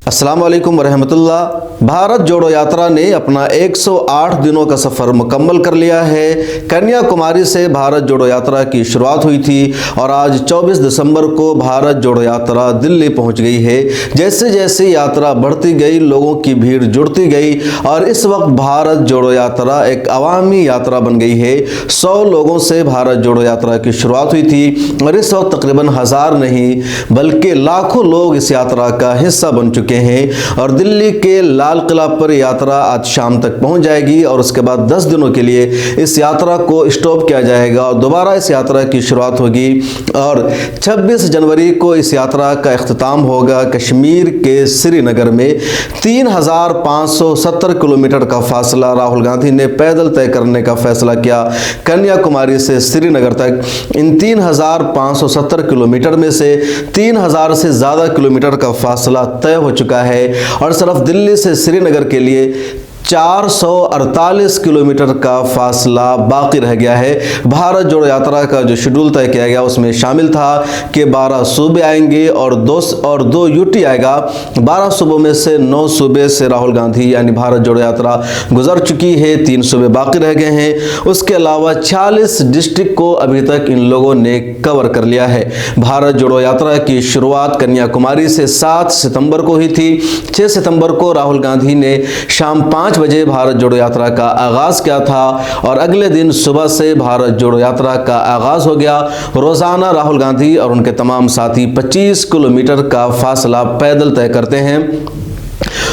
अस्सलाम वालेकुम रहमतुल्लाह। भारत जोड़ो यात्रा ने अपना 108 दिनों का सफ़र मुकम्मल कर लिया है। कन्याकुमारी से भारत जोड़ो यात्रा की शुरुआत हुई थी और आज 24 दिसंबर को भारत जोड़ो यात्रा दिल्ली पहुंच गई है। जैसे जैसे यात्रा बढ़ती गई, लोगों की भीड़ जुड़ती गई और इस वक्त भारत जोड़ो यात्रा एक अवामी यात्रा बन गई है। 100 लोगों से भारत जोड़ो यात्रा की शुरुआत हुई थी और इस वक्त तकरीबन 1000 नहीं बल्कि लाखों लोग इस यात्रा का हिस्सा बन चुके हैं और दिल्ली के लाल किला पर यात्रा आज शाम तक पहुंच जाएगी और उसके बाद 10 दिनों के लिए इस यात्रा को स्टॉप किया जाएगा और दोबारा इस यात्रा की शुरुआत होगी और 26 जनवरी को इस यात्रा का इख्तिताम होगा। कश्मीर के श्रीनगर में 3570 किलोमीटर का फासला राहुल गांधी ने पैदल तय करने का फैसला किया। कन्याकुमारी से श्रीनगर तक इन 3570 किलोमीटर में से 3000 से ज़्यादा किलोमीटर का फासला तय हो चुका है और सिर्फ दिल्ली से श्रीनगर के लिए 448 किलोमीटर का फासला बाकी रह गया है। भारत जोड़ो यात्रा का जो शेड्यूल तय किया गया उसमें शामिल था कि 12 सूबे आएंगे और 2 यूटी आएगा। 12 सूबों में से 9 सूबे से राहुल गांधी यानी भारत जोड़ो यात्रा गुजर चुकी है, 3 सूबे बाकी रह गए हैं। उसके अलावा 46 डिस्ट्रिक्ट को अभी तक इन लोगों ने कवर कर लिया है। भारत जोड़ो यात्रा की शुरुआत कन्याकुमारी से 7 सितंबर को हुई थी। 6 सितंबर को राहुल गांधी ने शाम 5 बजे भारत जोड़ो यात्रा का आगाज किया था और अगले दिन सुबह से भारत जोड़ो यात्रा का आगाज हो गया। रोजाना राहुल गांधी और उनके तमाम साथी 25 किलोमीटर का फासला पैदल तय करते हैं।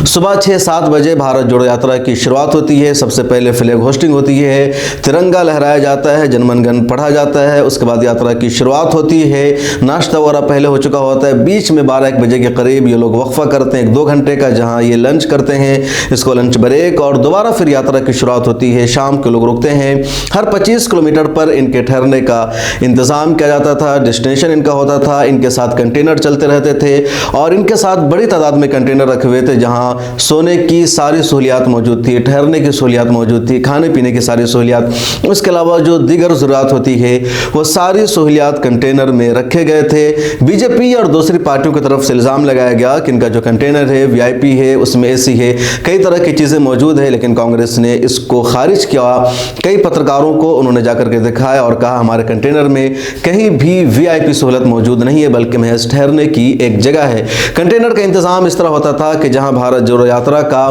सुबह 6-7 बजे भारत जोड़ो यात्रा की शुरुआत होती है। सबसे पहले फ्लैग होस्टिंग होती है, तिरंगा लहराया जाता है, जनगण मन पढ़ा जाता है। उसके बाद यात्रा की शुरुआत होती है। नाश्ता वगैरह पहले हो चुका होता है। बीच में 12-1 बजे के करीब ये लोग वक्फा करते हैं 1-2 घंटे का, जहां ये लंच करते हैं, इसको लंच ब्रेक, और दोबारा फिर यात्रा की शुरुआत होती है। शाम के लोग रुकते हैं। हर 25 किलोमीटर पर इनके ठहरने का इंतज़ाम किया जाता था, डेस्टिनेशन इनका होता था। इनके साथ कंटेनर चलते रहते थे और इनके साथ बड़ी तादाद में कंटेनर रखे हुए थे जहाँ सोने की सारी सहूलियात मौजूद थी, ठहरने की सहूलियात मौजूद थी, खाने पीने की सारी सहूलियात, उसके अलावा जो दीगर ज़रूरत होती है वो सारी सहूलियात कंटेनर में रखे गए थे। बीजेपी और दूसरी पार्टियों की तरफ से इल्ज़ाम लगाया गया कि इनका जो कंटेनर है वीआईपी है, उसमें एसी है, कई तरह की चीज़ें मौजूद है, लेकिन कांग्रेस ने इसको खारिज किया। कई पत्रकारों को उन्होंने जाकर के दिखाया और कहा हमारे कंटेनर में कहीं भी वीआईपी सहूलत मौजूद नहीं है, बल्कि महज ठहरने की एक जगह है। कंटेनर का इंतज़ाम इस तरह होता था कि जहाँ भारत जोड़ो यात्रा का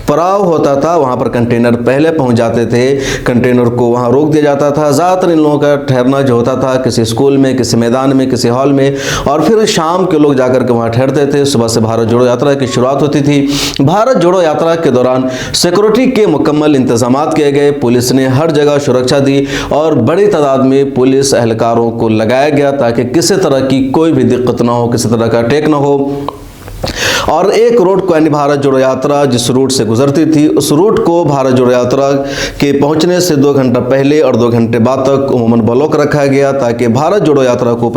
पड़ाव होता था वहां पर कंटेनर पहले पहुंच जाते थे, कंटेनर को वहां रोक दिया जाता था। ज़्यादातर इन लोगों का ठहरना जो होता था किसी स्कूल में, किसी मैदान में, किसी हॉल में, और फिर शाम के लोग जाकर के वहां ठहरते थे। सुबह से भारत जोड़ो यात्रा की शुरुआत होती थी। भारत जोड़ो यात्रा के दौरान सिक्योरिटी के मुकम्मल इंतजाम किए गए। पुलिस ने हर जगह सुरक्षा दी और बड़ी तादाद में पुलिस एहलकारों को लगाया गया ताकि किसी तरह की कोई भी दिक्कत ना हो, किसी तरह का अटैक ना हो। और एक रूट को यानी भारत जोड़ो यात्रा जिस रूट से गुजरती थी उस रूट को भारत जोड़ो यात्रा के पहुंचने से 2 घंटा पहले और 2 घंटे बाद तक उमूमन ब्लॉक रखा गया ताकि भारत जोड़ो यात्रा को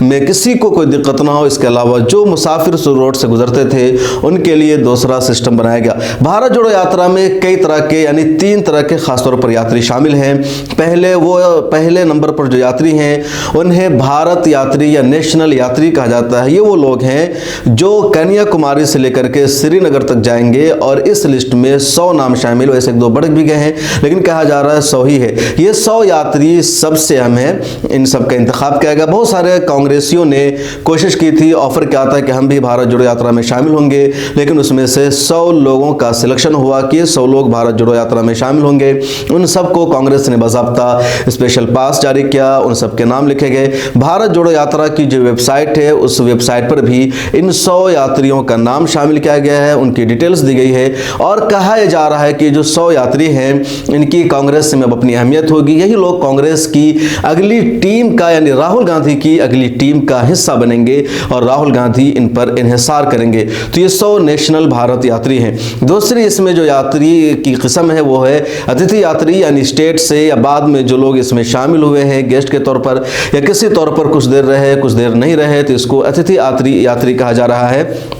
में किसी को कोई दिक्कत ना हो। इसके अलावा जो मुसाफिर उस रूट से गुजरते थे उनके लिए दूसरा सिस्टम बनाया गया। भारत जोड़ो यात्रा में कई तरह के यानी 3 तरह के खासतौर पर यात्री शामिल हैं। पहले नंबर पर जो यात्री हैं उन्हें भारत यात्री या नेशनल यात्री कहा जाता है। ये वो लोग हैं जो कन्याकुमारी से लेकर के श्रीनगर तक जाएंगे और इस लिस्ट में 100 नाम शामिल, वैसे 1-2 बढ़ भी गए हैं लेकिन कहा जा रहा है 100 ही है। ये 100 यात्री सबसे अहम है, इन सब का इंतखाब किया गया। बहुत सारे कांग्रेसियों ने कोशिश की थी, ऑफर किया था कि हम भी भारत जोड़ो यात्रा में शामिल होंगे, लेकिन उसमें से 100 लोगों का सिलेक्शन हुआ कि 100 लोग भारत जोड़ो यात्रा में शामिल होंगे। उन सबको कांग्रेस ने बाज़ाब्ता स्पेशल पास जारी किया, उन सबके नाम लिखे गए। भारत जोड़ो यात्रा की जो वेबसाइट है उस वेबसाइट पर भी इन 100 यात्रियों का नाम शामिल किया गया है, उनकी डिटेल्स दी गई है और कहा जा रहा है कि जो 100 यात्री हैं इनकी कांग्रेस में अब अपनी अहमियत होगी। यही लोग कांग्रेस की अगली टीम का यानी राहुल गांधी की अगली टीम का हिस्सा बनेंगे और राहुल गांधी इन पर इन्हिसार करेंगे। तो ये 100 नेशनल भारत यात्री हैं। दूसरी इसमें जो यात्री की किस्म है वो है अतिथि यात्री, यानी स्टेट से या बाद में जो लोग इसमें शामिल हुए हैं गेस्ट के तौर पर या किसी तौर पर कुछ देर रहे कुछ देर नहीं रहे, तो इसको अतिथि यात्री कहा जा रहा है।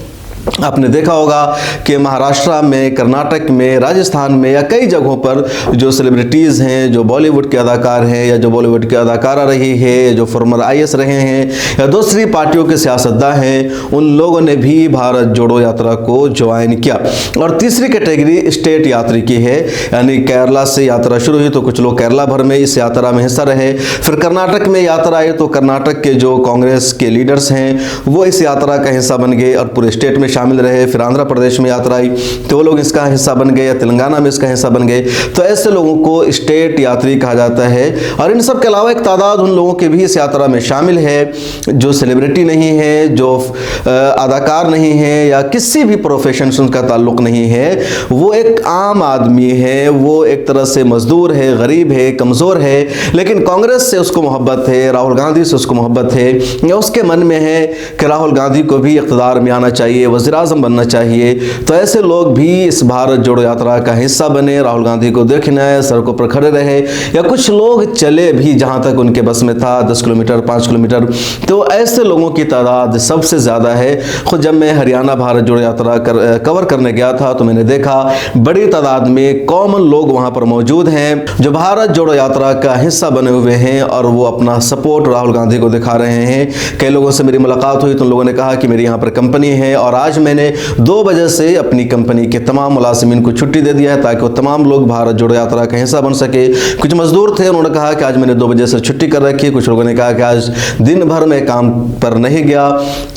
आपने देखा होगा कि महाराष्ट्र में, कर्नाटक में, राजस्थान में या कई जगहों पर जो सेलिब्रिटीज़ हैं, जो बॉलीवुड के अदाकार हैं या जो बॉलीवुड की अदाकारा रही है, जो फॉर्मर आईएएस रहे हैं या दूसरी पार्टियों के सियासतदान हैं, उन लोगों ने भी भारत जोड़ो यात्रा को ज्वाइन किया। और तीसरी कैटेगरी स्टेट यात्री की है, यानी केरला से यात्रा शुरू हुई तो कुछ लोग केरला भर में इस यात्रा में हिस्सा रहे, फिर कर्नाटक में यात्रा आई तो कर्नाटक के जो कांग्रेस के लीडर्स हैं वो इस यात्रा का हिस्सा बन गए और पूरे स्टेट में शामिल रहे। फिर आंध्र प्रदेश में यात्रा आई तो वो लोग इसका हिस्सा बन गए या तेलंगाना में इसका हिस्सा बन गए। तो ऐसे लोगों को स्टेट यात्री कहा जाता है। और इन सब के अलावा एक तादाद उन लोगों के भी इस यात्रा में शामिल है जो सेलिब्रिटी नहीं है, जो अदाकार नहीं है या किसी भी प्रोफेशन से उनका ताल्लुक नहीं है, वो एक आम आदमी है, वो एक तरह से मजदूर है, गरीब है, कमज़ोर है, लेकिन कांग्रेस से उसको मोहब्बत है, राहुल गांधी से उसको मोहब्बत है, या उसके मन में है कि राहुल गांधी को भी इक़्तिदार में आना चाहिए, वज़ीर-ए-आज़म बनना चाहिए। तो ऐसे लोग भी इस भारत जोड़ो यात्रा का हिस्सा बने, राहुल गांधी को देखने आए, सड़कों पर खड़े रहे, या कुछ लोग चले भी जहां तक उनके बस में था, 10 किलोमीटर, 5 किलोमीटर। तो ऐसे लोगों की तादाद सबसे ज़्यादा है। खुद जब मैं हरियाणा भारत जोड़ो यात्रा कवर करने गया था तो मैंने देखा बड़ी तादाद में कॉमन लोग वहां पर मौजूद हैं जो भारत जोड़ो यात्रा का हिस्सा बने हुए हैं और वो अपना सपोर्ट राहुल गांधी को दिखा रहे हैं। कई लोगों से मेरी मुलाकात हुई तो उन लोगों ने कहा कि मेरी यहाँ पर कंपनी है और आज मैंने 2 बजे से अपनी कंपनी के तमाम मुलाजिमीन को छुट्टी दे दिया है ताकि वो तमाम लोग भारत जोड़ो यात्रा का हिस्सा बन सके। कुछ मजदूर थे, उन्होंने कहा कि आज मैंने 2 बजे से छुट्टी कर रखी है। कुछ लोगों ने कहा कि आज दिन भर मैं काम पर नहीं गया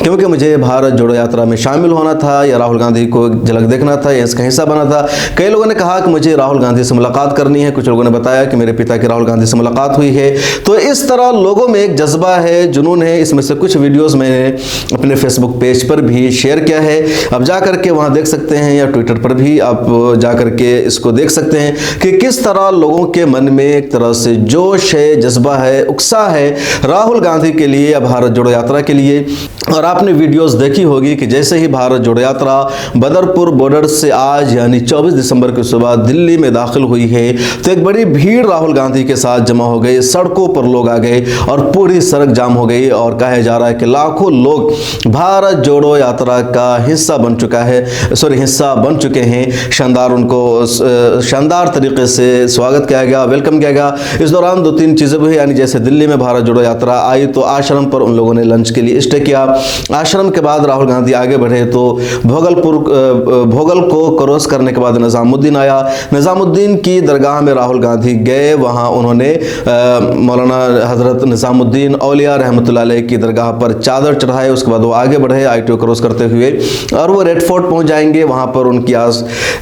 क्योंकि मुझे भारत जोड़ो यात्रा में शामिल होना था या राहुल गांधी को झलक देखना था या इसका हिस्सा बना था। कई लोगों ने कहा कि मुझे राहुल गांधी से मुलाकात करनी है। कुछ लोगों ने बताया कि मेरे पिता की राहुल गांधी से मुलाकात हुई है। तो इस तरह लोगों में एक जज्बा है, जुनून है। इसमें से कुछ वीडियोस मैंने अपने फेसबुक पेज पर भी शेयर किया है, आप जा करके वहां देख सकते हैं, या ट्विटर पर भी आप जा करके इसको देख सकते हैं कि किस तरह लोगों के मन में एक तरह से जोश है, जज्बा है, उत्साह है राहुल गांधी के लिए या भारत जोड़ो यात्रा के लिए। और आपने वीडियोस देखी होगी कि जैसे ही भारत जोड़ो यात्रा बदरपुर बॉर्डर से आज यानी 24 दिसंबर की सुबह दिल्ली में दाखिल हुई है तो एक बड़ी भीड़ राहुल गांधी के साथ जमा हो गई, सड़कों पर लोग आ गए और पूरी सड़क जाम हो गई और कहा जा रहा है कि लाखों लोग भारत जोड़ो यात्रा का हिस्सा बन चुके हैं। शानदार तरीके से स्वागत किया गया, वेलकम किया गया। इस दौरान 2-3 चीज़ें हुई, यानी जैसे दिल्ली में भारत जोड़ो यात्रा आई तो आश्रम पर उन लोगों ने लंच के लिए स्टे किया। आश्रम के बाद राहुल गांधी आगे बढ़े तो भोगल को क्रॉस करने के बाद निजामुद्दीन आया। निजामुद्दीन की दरगाह में राहुल गांधी गए, वहाँ उन्होंने मौलाना हजरत निजामुद्दीन औलिया रहमतुल्लाह अलैह की दरगाह पर चादर चढ़ाए। उसके बाद वो आगे बढ़े आईटीओ क्रॉस करते हुए और वो रेड फोर्ट पहुँच जाएंगे। वहाँ पर उनकी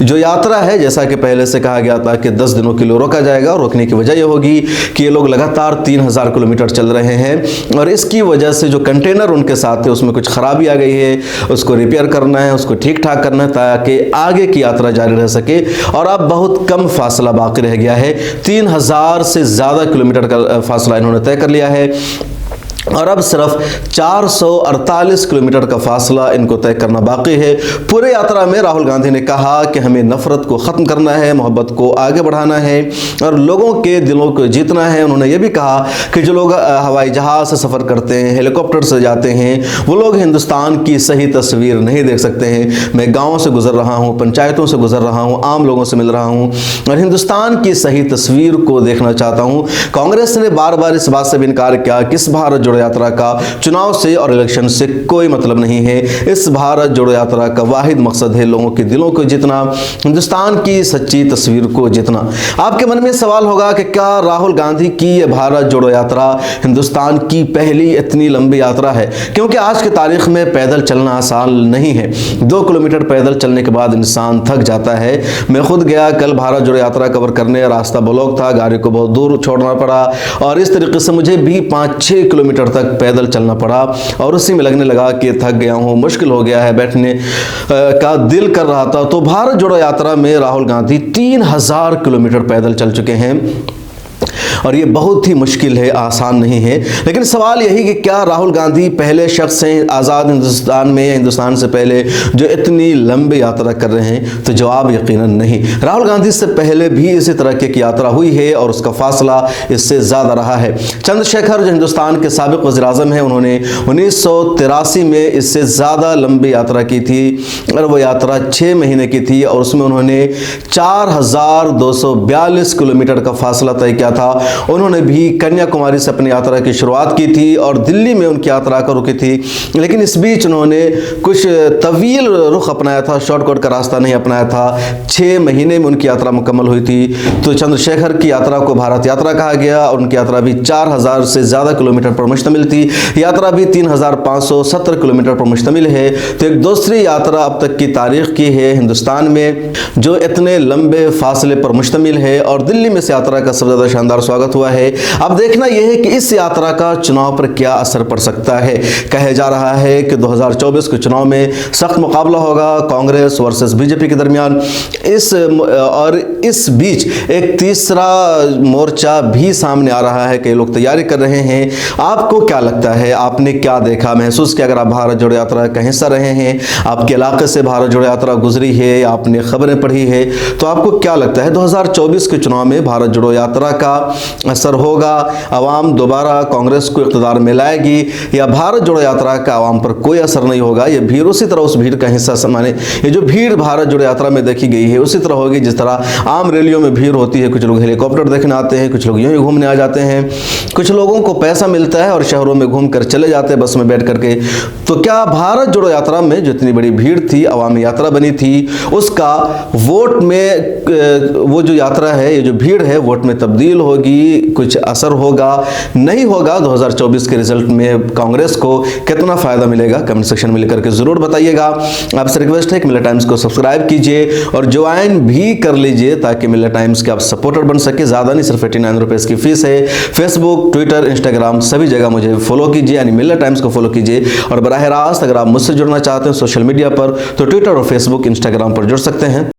जो यात्रा है, जैसा कि पहले से कहा गया था कि 10 दिनों के लिए रोका जाएगा। रोकने की वजह यह होगी कि ये लोग लगातार 3000 किलोमीटर चल रहे हैं और इसकी वजह से जो कंटेनर उनके साथ थे उसमें कुछ खराबी आ गई है, उसको रिपेयर करना है, उसको ठीक ठाक करना है ताकि आगे की यात्रा जारी रह सके। और अब बहुत कम फासला बाकी रह गया है, 3000 से ज़्यादा किलोमीटर का फासला इन्होंने तय कर लिया है और अब सिर्फ 448 किलोमीटर का फासला इनको तय करना बाकी है। पूरे यात्रा में राहुल गांधी ने कहा कि हमें नफरत को ख़त्म करना है, मोहब्बत को आगे बढ़ाना है और लोगों के दिलों को जीतना है। उन्होंने ये भी कहा कि जो लोग हवाई जहाज़ से सफ़र करते हैं, हेलीकॉप्टर से जाते हैं, वो लोग हिंदुस्तान की सही तस्वीर नहीं देख सकते हैं। मैं गाँव से गुजर रहा हूँ, पंचायतों से गुजर रहा हूँ, आम लोगों से मिल रहा हूँ और हिंदुस्तान की सही तस्वीर को देखना चाहता हूँ। कांग्रेस ने बार बार इस बात से भी इनकार किया कि इस भारत जोड़ो यात्रा का चुनाव से और इलेक्शन से कोई मतलब नहीं है। इस भारत जोड़ो यात्रा का वाहिद मकसद है लोगों के दिलों को जीतना, हिंदुस्तान की सच्ची तस्वीर को जीतना। आपके मन में सवाल होगा कि क्या राहुल गांधी की यह भारत जोड़ो यात्रा हिंदुस्तान की पहली इतनी लंबी यात्रा है? क्योंकि आज की तारीख में पैदल चलना आसान नहीं है। 2 किलोमीटर पैदल चलने के बाद इंसान थक जाता है। मैं खुद गया कल भारत जोड़ो यात्रा कवर करने, रास्ता ब्लॉक था, गाड़ी को बहुत दूर छोड़ना पड़ा और इस तरीके से मुझे भी 5-6 किलोमीटर तक पैदल चलना पड़ा और उसी में लगने लगा कि थक गया हूँ, मुश्किल हो गया है, बैठने का दिल कर रहा था। तो भारत जोड़ो यात्रा में राहुल गांधी 3000 किलोमीटर पैदल चल चुके हैं। और ये बहुत ही मुश्किल है, आसान नहीं है। लेकिन सवाल यही कि क्या राहुल गांधी पहले शख्स हैं आज़ाद हिंदुस्तान में या हिंदुस्तान से पहले जो इतनी लंबी यात्रा कर रहे हैं? तो जवाब यकीनन नहीं। राहुल गांधी से पहले भी इसी तरह की यात्रा हुई है और उसका फासला इससे ज़्यादा रहा है। चंद्रशेखर जो हिंदुस्तान के साबिक वज़ीर-ए-आज़म हैं, उन्होंने 1983 में इससे ज़्यादा लंबी यात्रा की थी और वो यात्रा 6 महीने की थी और उसमें उन्होंने 4242 किलोमीटर का फासला तय किया था। उन्होंने भी कन्याकुमारी से अपनी यात्रा की शुरुआत की थी और दिल्ली में उनकी यात्रा कर रुकी थी। लेकिन इस बीच उन्होंने कुछ तवील रुख अपनाया था, शॉर्टकट का रास्ता नहीं अपनाया था। 6 महीने में उनकी यात्रा मुकम्मल हुई थी। तो चंद्रशेखर की यात्रा को भारत यात्रा कहा गया और उनकी यात्रा भी 4000 से ज़्यादा किलोमीटर पर मुश्तमिल थी। यात्रा भी 3570 किलोमीटर पर मुश्तमिल है। तो एक दूसरी यात्रा अब तक की तारीख की है हिंदुस्तान में जो इतने लंबे फासले पर मुश्तमिल है और दिल्ली में इस यात्रा का सबसे ज़्यादा शानदार स्वागत हुआ है। अब देखना यह है कि इस यात्रा का चुनाव पर क्या असर पड़ सकता है। कहा जा रहा है कि 2024 के चुनाव में सख्त मुकाबला होगा कांग्रेस वर्सेस बीजेपी के दरमियान। इस बीच एक तीसरा मोर्चा भी सामने आ रहा है, कई लोग तैयारी कर रहे हैं। आपको क्या लगता है, आपने क्या देखा महसूस किया? अगर आप भारत जोड़ो यात्रा का हिस्सा रहे हैं, आपके इलाके से भारत जोड़ो यात्रा गुजरी है, आपने खबरें पढ़ी है, तो आपको क्या लगता है 2024 के चुनाव में भारत जोड़ो यात्रा का असर होगा? अवाम दोबारा कांग्रेस को इक़्तिदार में लाएगी या भारत जोड़ो यात्रा का अवाम पर कोई असर नहीं होगा? ये भीड़ उसी तरह उस भीड़ का हिस्सा माने ये जो भीड़ भारत जोड़ो यात्रा में देखी गई है उसी तरह होगी जिस तरह आम रैलियों में भीड़ होती है। कुछ लोग हेलीकॉप्टर देखने आते हैं, कुछ लोग यूं ही घूमने आ जाते हैं, कुछ लोगों को पैसा मिलता है और शहरों में घूम कर चले जाते हैं बस में बैठ करके। तो क्या भारत जोड़ो यात्रा में जितनी बड़ी भीड़ थी, अवामी यात्रा बनी थी, उसका वोट में वो जो यात्रा है, ये जो भीड़ है, वोट में तब्दील होगी? कुछ असर होगा नहीं होगा? 2024 के रिजल्ट में कांग्रेस को कितना फायदा मिलेगा? कमेंट सेक्शन में लिख करके जरूर बताइएगा। आपसे रिक्वेस्ट है कि मिलत टाइम्स को सब्सक्राइब कीजिए और ज्वाइन भी कर लीजिए ताकि मिलत टाइम्स के आप सपोर्टर बन सके। ज़्यादा नहीं, सिर्फ 89 रुपये की फीस है। फेसबुक, ट्विटर, इंस्टाग्राम सभी जगह मुझे फॉलो कीजिए, यानी मिलत टाइम्स को फॉलो कीजिए। और बराह रास्त अगर आप मुझसे जुड़ना चाहते हैं सोशल मीडिया पर तो ट्विटर और फेसबुक, इंस्टाग्राम पर जुड़ सकते हैं।